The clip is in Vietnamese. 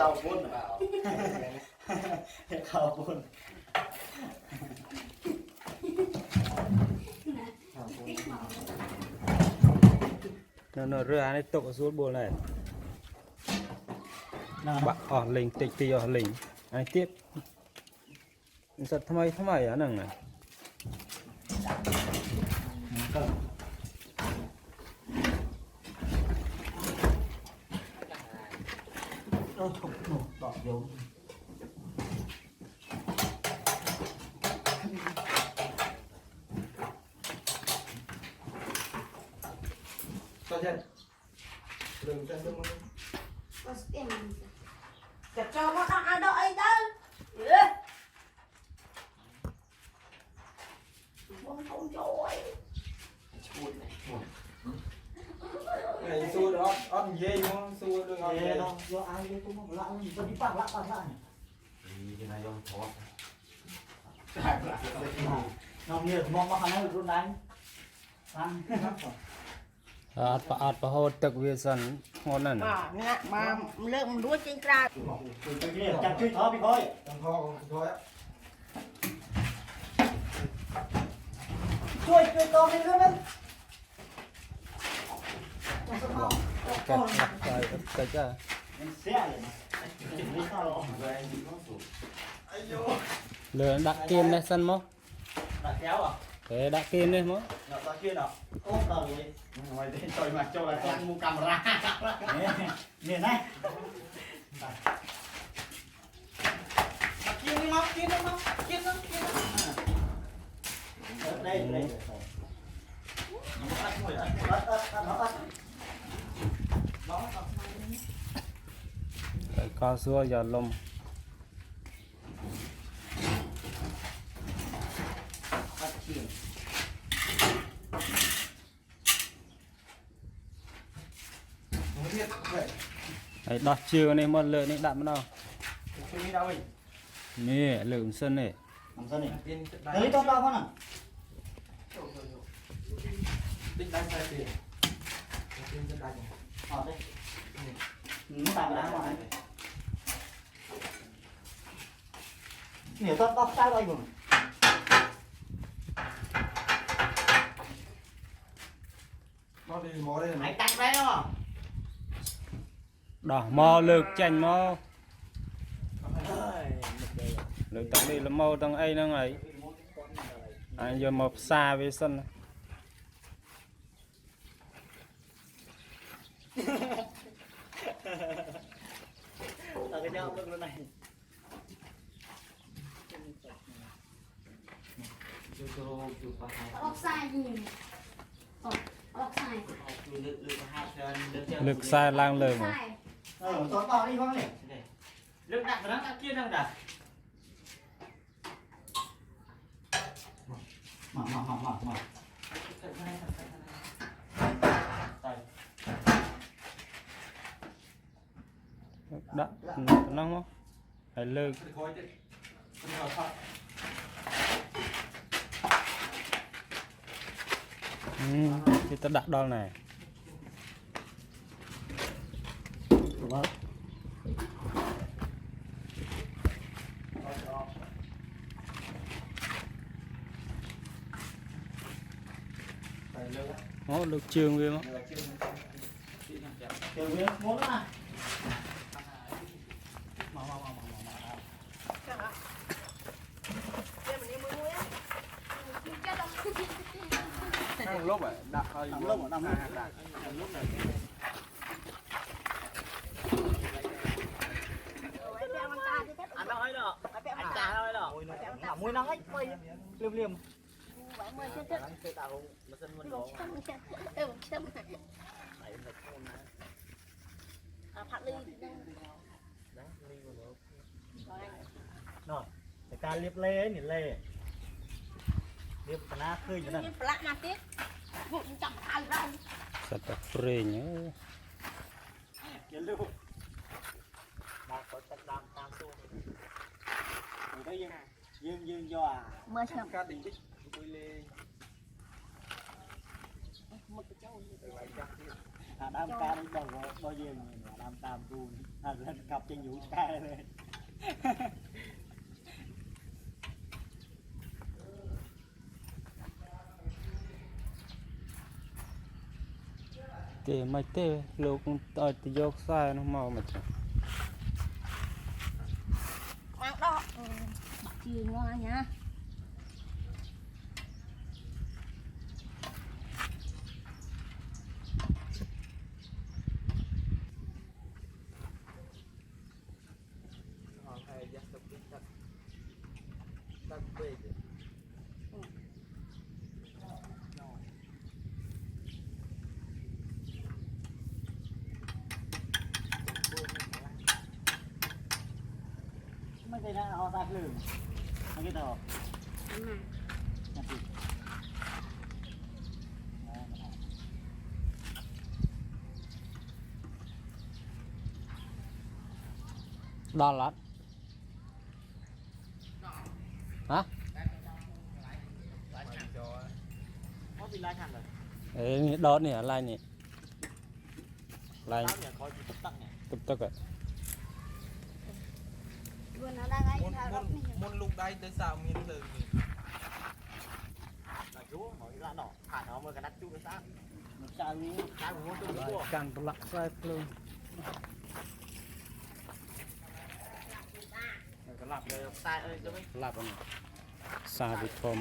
khao buồn vào khao buồn nó rửa này tục xuống buồn này bạn ở lình tịch tì ở lình anh tiếp giật tham mày á nằng này đỏ dấu sao chân đừng chân đừng chặt cho nó ăn đợi đó không trôi này xua được ăn dê không xua được ăn dê đâu do ai đấy cũng không lạ gì tôi đi bắt lại thì này ông khó nông nghiệp mong mà khả năng luôn đấy ăn ạt pa hot tak vi san ngon nè mà lượng đuôi trên ra chẳng chơi thó bị coi không thôi á chơi to lên luôn đấy cái chứ lừa đặt kim đây sân mốc đặt kéo à thế đặt kim đây mốc đặt kia nào ôm tờ gì ngoài đây tôi mà cho là con mua camera nhìn này kia nó đây cao su giờ lông đấy đọt chiều này một lợn này đạm nào nè lợn sân này làm sao này đấy to con à định đánh sai tiền tiền chân đánh ở đây nó tạm đá vào đấy nhiều to sao đây rồi nó đi mó đây hãy tắt đấy nó đỏ mò lực chành mò lực tăng đi là mò tăng ấy nó ấy anh giờ mọc xa với sân ở cái nhau luôn này ốc sai gì ốc sai lực xa lang lờ mà to đi con này nước đặt nó đặt kia đang đặt mở đã nó không phải lơ kita đặt đo này nó được trường về không trường viên muốn à lúc vậy đặt lúc ở năm lúc này ăn đâu ấy đó anh ta thôi đó mũi nó hết liềm rồi người ta liếp lê ấy nhỉ lê liếp cả na khơi như này lạ mà tiếc vụn chẳng ăn đâu sạch tập phê nhớ kiến lưu đang có chất đam tam xu ở đây dương do à mưa chậm ca đỉnh tích tôi lên đam ca đi bao bao dương ตามกูถ้าเล่นกลับจะอยู่แช่เลย เตะไม่เตะลูกต่อยตะยกซ้ายน้องเมามาจ้ะ Mang đó. Bạc chiều ngon nha. เอาให้ยัดตะปิดตักเบรก ไม่ใช่นะเอาตาคลื่นไม่ใช่ต่อ Mà. นั่นสิ ดอลลัดฮะ เขาเป็นไรขันเลย เอ้ยนี่ดอทเนี่ยอะไรนี่อะไร ตามเนี่ยคอยตุ๊กตักเนี่ย ตุ๊กตุ๊กอะ Vừa nó đang ấy มุน thao มุ đó. นมุนลูกได้แต่สาวมีนเลยนี่ là chú hỏi ra đỏ thả nó mới cái đắt chú cái xác một chai miếng chai của ngô tôi ราย mua การตลาดสายเพลิง cái lạp này sai ơi cho mấy ลาบอันนี้ซาบิทอม